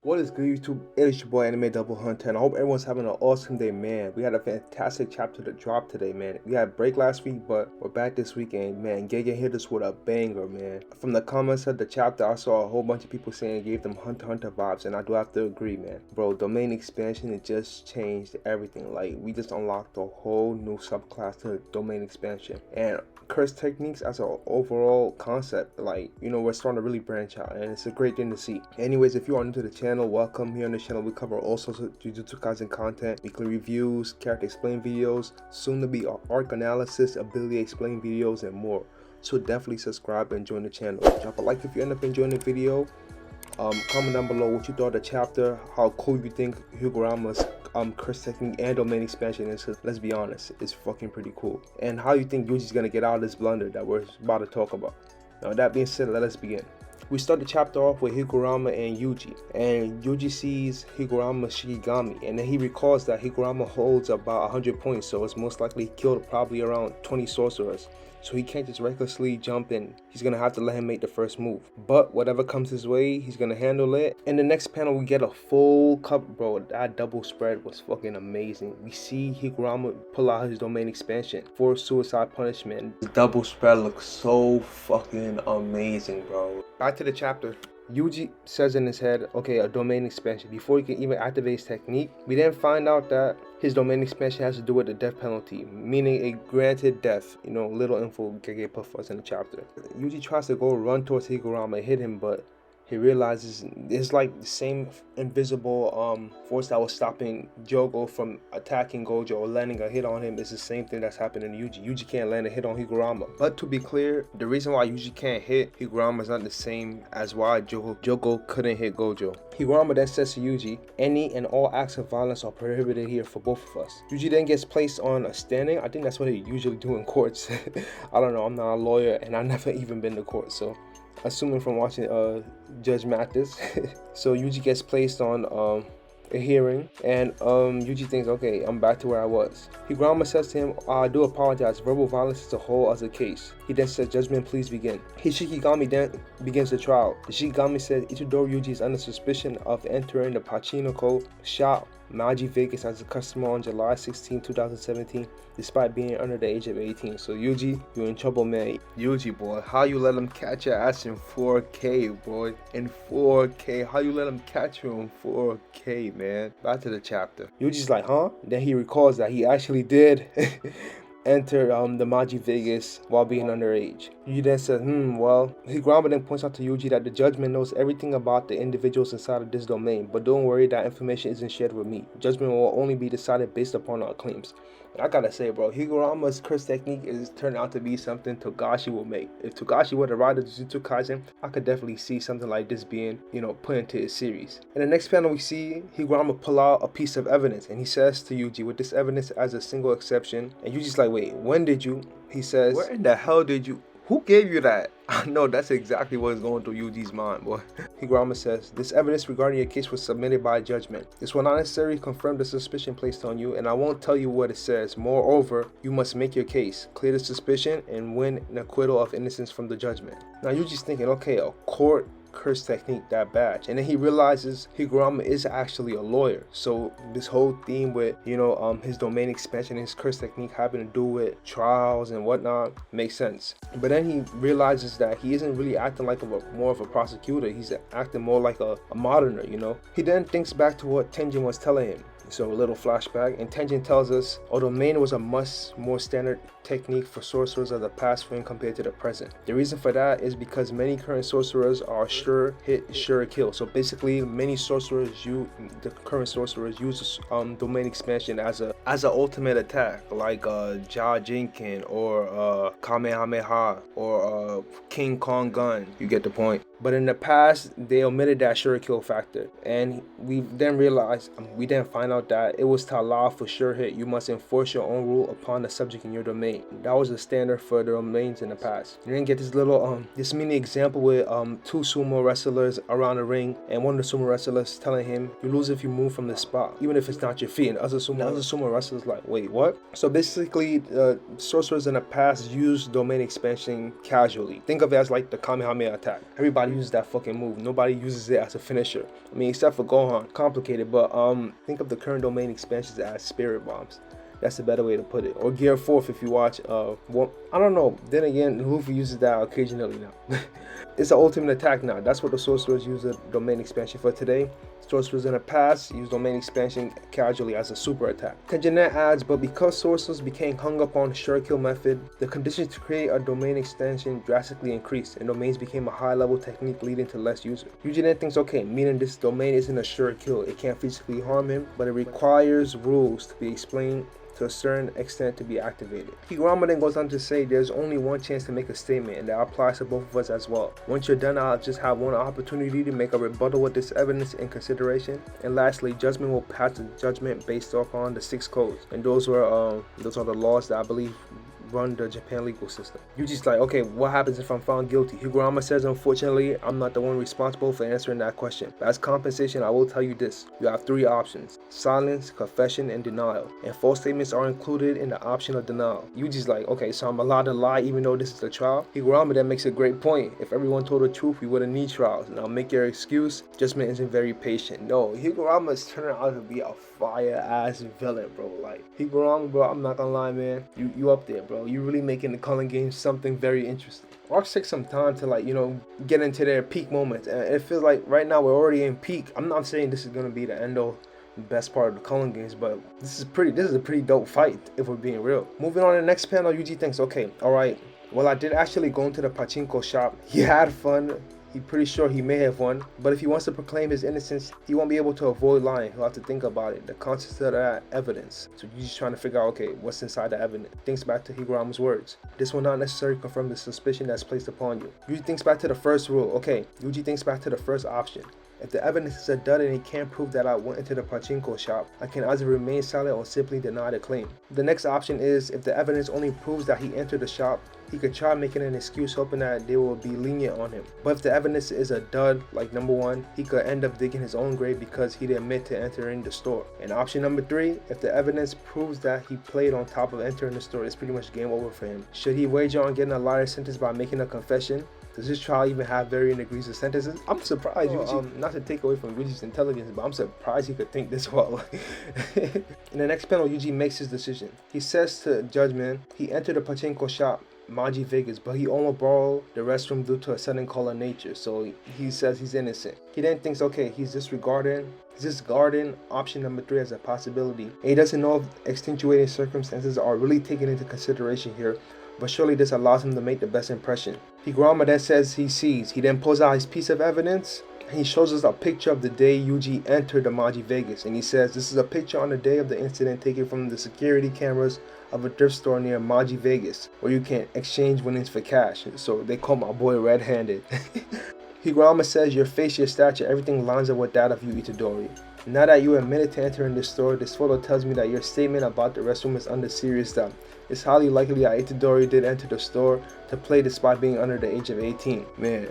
What is good, YouTube? It is your boy Anime Double Hunter, and I hope everyone's having an awesome day, man. We had a fantastic chapter to drop today, man. We had a break last week, but we're back this weekend, man. Gege hit us with a banger, man. From the comments of the chapter, I saw a whole bunch of people saying it gave them Hunter x Hunter vibes, and I do have to agree, man. Bro, domain expansion, it just changed everything. Like, we just unlocked a whole new subclass to domain expansion. And curse techniques as an overall concept, like, we're starting to really branch out, and it's a great thing to see. Anyways, if you are new to the channel, welcome. Here on the channel we cover all sorts of Jujutsu Kaisen content, weekly reviews, character explain videos, soon to be arc analysis, ability explain videos, and more. So definitely subscribe and join the channel. Drop a like if you end up enjoying the video. Comment down below what you thought of the chapter, how cool you think Higurama's curse technique and domain expansion is. Let's be honest, it's fucking pretty cool. And how you think Yuji's gonna get out of this blunder that we're about to talk about. Now, with that being said, let us begin. We start the chapter off with Higurama and Yuji, and Yuji sees Higurama's Shikigami, and then he recalls that Higurama holds about 100 points, so it's most likely he killed probably around 20 sorcerers. So he can't just recklessly jump in. He's gonna have to let him make the first move. But whatever comes his way, he's gonna handle it. In the next panel, we get a full cover. Bro, that double spread was fucking amazing. We see Higurama pull out his domain expansion for suicide punishment. The double spread looks so fucking amazing, bro. Back to the chapter. Yuji says in his head, okay, a domain expansion. Before he can even activate his technique, we then find out that his domain expansion has to do with the death penalty, meaning a granted death. Little info Gege put for us in the chapter. Yuji tries to go run towards Higurama and hit him, but he realizes it's like the same invisible force that was stopping Jogo from attacking Gojo or landing a hit on him is the same thing that's happening to Yuji. Yuji can't land a hit on Higurama. But to be clear, the reason why Yuji can't hit Higurama is not the same as why Jogo couldn't hit Gojo. Higurama then says to Yuji, any and all acts of violence are prohibited here for both of us. Yuji then gets placed on a standing. I think that's what they usually do in courts. I don't know, I'm not a lawyer and I've never even been to court, so assuming from watching Judge Mathis. So Yuji gets placed on a hearing, and Yuji thinks, okay, I'm back to where I was. Higurama says to him, I do apologize, verbal violence is a whole other case. He then says, judgment please begin. His Shikigami then begins the trial. The Shikigami says Itadori Yuji is under suspicion of entering the Pachinko shop Maji Vegas as a customer on July 16, 2017, despite being under the age of 18. So Yuji, you're in trouble, man. Yuji, boy, how you let him catch your ass in 4K, boy? In 4K, how you let him catch you in 4K, man? Back to the chapter. Yuji's like, huh? Then he recalls that he actually did enter the Maji Vegas while being underage. Yuji then says, well, Higurama then points out to Yuji that the judgment knows everything about the individuals inside of this domain, but don't worry, that information isn't shared with me. Judgment will only be decided based upon our claims. And I gotta say, bro, Higurama's curse technique is turned out to be something Togashi will make. If Togashi were to write a Jujutsu Kaisen, I could definitely see something like this being, put into his series. In the next panel, we see Higurama pull out a piece of evidence, and he says to Yuji, with this evidence as a single exception, and Yuji's like, wait, when did you? He says, where in the hell did you? Who gave you that? I know that's exactly what is going through Yuji's mind, boy. Higurama says, this evidence regarding your case was submitted by judgment. This will not necessarily confirm the suspicion placed on you, and I won't tell you what it says. Moreover, you must make your case, clear the suspicion, and win an acquittal of innocence from the judgment. Now Yuji's thinking, okay, a court curse technique, that badge, and then he realizes Higurama is actually a lawyer, so this whole theme with his domain expansion and his curse technique having to do with trials and whatnot makes sense. But then he realizes that he isn't really acting like more of a prosecutor, he's acting more like a moderner. He then thinks back to what Tenjin was telling him. So a little flashback, and Tenjin tells us, domain was a much more standard technique for sorcerers of the past when compared to the present. The reason for that is because many current sorcerers are sure hit, sure kill. So basically, many sorcerers the current sorcerers use domain expansion as an ultimate attack, like Ja Jinkin or Kamehameha or King Kong gun. You get the point. But in the past, they omitted that sure kill factor, and we then find out that it was to allow for sure hit. You must enforce your own rule upon the subject in your domain. That was the standard for the domains in the past. You then get this little this mini example with two sumo wrestlers around the ring, and one of the sumo wrestlers telling him, you lose if you move from the spot, even if it's not your feet. And other sumo wrestlers like, wait, what? So basically, sorcerers in the past used domain expansion casually. Think of it as like the Kamehameha attack. Everybody Nobody uses that fucking move. Nobody uses it as a finisher. I mean, except for Gohan. Complicated, but think of the current domain expansions as spirit bombs. That's a better way to put it. Or Gear 4th if you watch, I don't know. Then again, Luffy uses that occasionally now. It's an ultimate attack now. That's what the sorcerers use the domain expansion for today. Sorcerers in the past use domain expansion casually as a super attack. Tenjinet adds, but because sorcerers became hung up on the sure kill method, the conditions to create a domain extension drastically increased, and domains became a high level technique leading to less users. Yuji then thinks, okay, meaning this domain isn't a sure kill. It can't physically harm him, but it requires rules to be explained to a certain extent to be activated. Higurama then goes on to say there's only one chance to make a statement, and that applies to both of us as well. Once you're done, I'll just have one opportunity to make a rebuttal with this evidence in consideration. And lastly, judgment will pass the judgment based off on the 6 codes, and those are the laws that I believe run the Japan legal system. Yuji's like, okay, what happens if I'm found guilty? Higurama says, unfortunately, I'm not the one responsible for answering that question. But as compensation, I will tell you this. You have 3 options: silence, confession, and denial. And false statements are included in the option of denial. Yuji's like, okay, so I'm allowed to lie even though this is a trial? Higurama then makes a great point. If everyone told the truth, we wouldn't need trials. Now make your excuse. Judgment isn't very patient. No, Higurama is turning out to be a fire-ass villain, bro. Like, Higurama, bro, I'm not gonna lie, man. You up there, bro. You really making the Culling game something very interesting. Arcs take some time to get into their peak moments, and it feels like right now we're already in peak. I'm not saying this is gonna be the end of the best part of the Culling games, but this is a pretty dope fight if we're being real. Moving on to the next panel, Yuji thinks, okay, alright, well, I did actually go into the pachinko shop. He had fun. He's pretty sure he may have won, but if he wants to proclaim his innocence, he won't be able to avoid lying. He'll have to think about it, the context of that evidence. So you're just trying to figure out, okay, what's inside the evidence. Thinks back to Higurama's words. This will not necessarily confirm the suspicion that's placed upon you. Yuji thinks back to the first rule. Okay, Yuji thinks back to the first option. If the evidence is a dud and he can't prove that I went into the pachinko shop, I can either remain silent or simply deny the claim. The next option is, if the evidence only proves that he entered the shop, he could try making an excuse hoping that they will be lenient on him. But if the evidence is a dud, like number 1, he could end up digging his own grave because he didn't admit to entering the store. And option number 3, if the evidence proves that he played on top of entering the store, it's pretty much game over for him. Should he wager on getting a lighter sentence by making a confession? Does this trial even have varying degrees of sentences? I'm surprised, not to take away from Yuji's intelligence, but I'm surprised he could think this well. In the next panel, Yuji makes his decision. He says to Judgment, he entered the pachinko shop, Maji Vegas, but he only borrowed the restroom due to a sudden call of nature, so he says he's innocent. He then thinks, okay, he's disregarding option number 3 as a possibility. And he doesn't know if extenuating circumstances are really taken into consideration here, but surely this allows him to make the best impression. Higurama then says he sees. He then pulls out his piece of evidence. He shows us a picture of the day Yuji entered the Maji Vegas, and he says this is a picture on the day of the incident taken from the security cameras of a thrift store near Maji Vegas, where you can exchange winnings for cash. So they call my boy red-handed. Higurama says your face, your stature, everything lines up with that of you, Itadori. Now that you admitted to entering the store, this photo tells me that your statement about the restroom is under serious doubt. It's highly likely that Itadori did enter the store to play despite being under the age of 18. Man,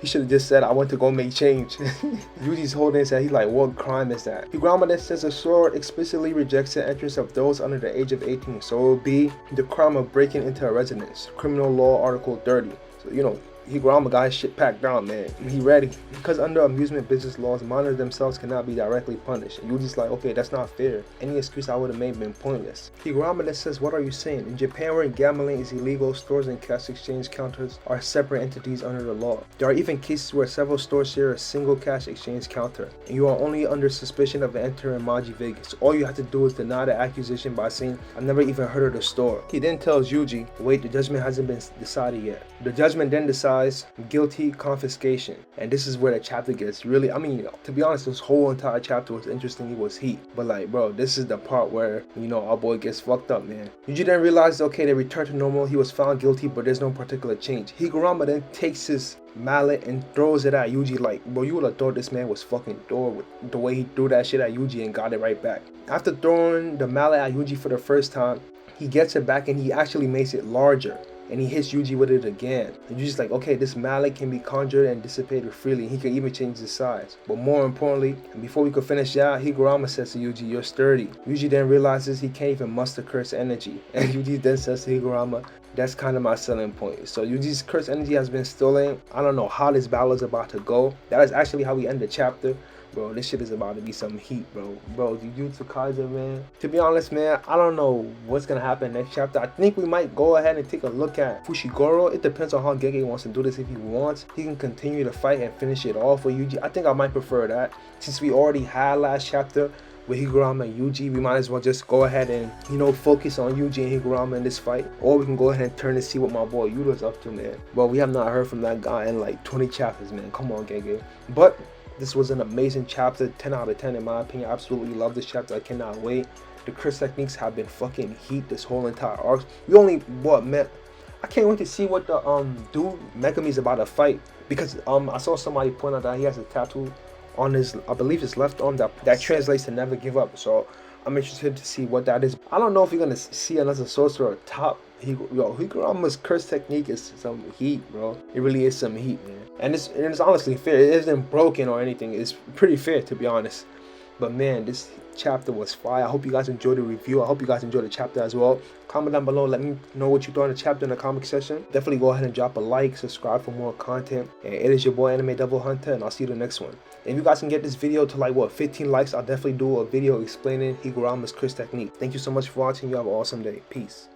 he should have just said, I went to go make change. Yuji's holding his head. He's like, what crime is that? Higurama then says the sword explicitly rejects the entrance of those under the age of 18. So it will be the crime of breaking into a residence. Criminal Law Article 30. So, Higurama got his shit packed down, man. He ready. Because under amusement business laws, minors themselves cannot be directly punished. And Yuji's like, okay, that's not fair. Any excuse I would have made been pointless. Higurama then says, what are you saying? In Japan, where gambling is illegal, stores and cash exchange counters are separate entities under the law. There are even cases where several stores share a single cash exchange counter, and you are only under suspicion of entering Maji Vegas. All you have to do is deny the accusation by saying, I've never even heard of the store. He then tells Yuji, wait, the judgment hasn't been decided yet. The judgment then decides guilty confiscation, and this is where the chapter gets really, to be honest, this whole entire chapter was interesting. It was heat, but like, bro, this is the part where our boy gets fucked up, man. Yuji then realizes, okay, they returned to normal. He was found guilty, but there's no particular change. Higurama then takes his mallet and throws it at Yuji. Like, bro, you would have thought this man was fucking Thor with the way he threw that shit at Yuji and got it right back. After throwing the mallet at Yuji for the first time, he gets it back and he actually makes it larger. And he hits Yuji with it again. And Yuji's like, okay, this mallet can be conjured and dissipated freely. He can even change the size. But more importantly, and before we could finish out, Higurama says to Yuji, you're sturdy. Yuji then realizes he can't even muster curse energy. And Yuji then says to Higurama, That's kind of my selling point. So Yuji's curse energy has been stolen. I don't know how this battle is about to go. That is actually how we end the chapter. Bro, this shit is about to be some heat, bro. Bro, Jujutsu Kaisen, man. To be honest, man, I don't know what's gonna happen next chapter. I think we might go ahead and take a look at Fushiguro. It depends on how Gege wants to do this. If he wants, he can continue to fight and finish it off with Yuji. I think I might prefer that. Since we already had last chapter with Higuruma and Yuji, we might as well just go ahead and, you know, focus on Yuji and Higuruma in this fight. Or we can go ahead and turn and see what my boy Yuda's up to, man. But we have not heard from that guy in like 20 chapters, man. Come on, Gege. But this was an amazing chapter, 10 out of 10 in my opinion. I absolutely love this chapter. I cannot wait. The curse techniques have been fucking heat this whole entire arc. We only, what, man, I can't wait to see what the dude Megami's about to fight, because I saw somebody point out that he has a tattoo on his, I believe his left arm that translates to never give up. So I'm interested to see what that is. I don't know if you're gonna see another sorcerer top. Higuruma's curse technique is some heat, bro. It really is some heat, man. And it's honestly fair. It isn't broken or anything. It's pretty fair, to be honest. But man, this chapter was fire. I hope you guys enjoyed the review. I hope you guys enjoyed the chapter as well. Comment down below. Let me know what you thought of the chapter in the comment section. Definitely go ahead and drop a like, subscribe for more content. And it is your boy Anime Devil Hunter, and I'll see you in the next one. If you guys can get this video to like, what, 15 likes, I'll definitely do a video explaining Higuruma's curse technique. Thank you so much for watching. You have an awesome day. Peace.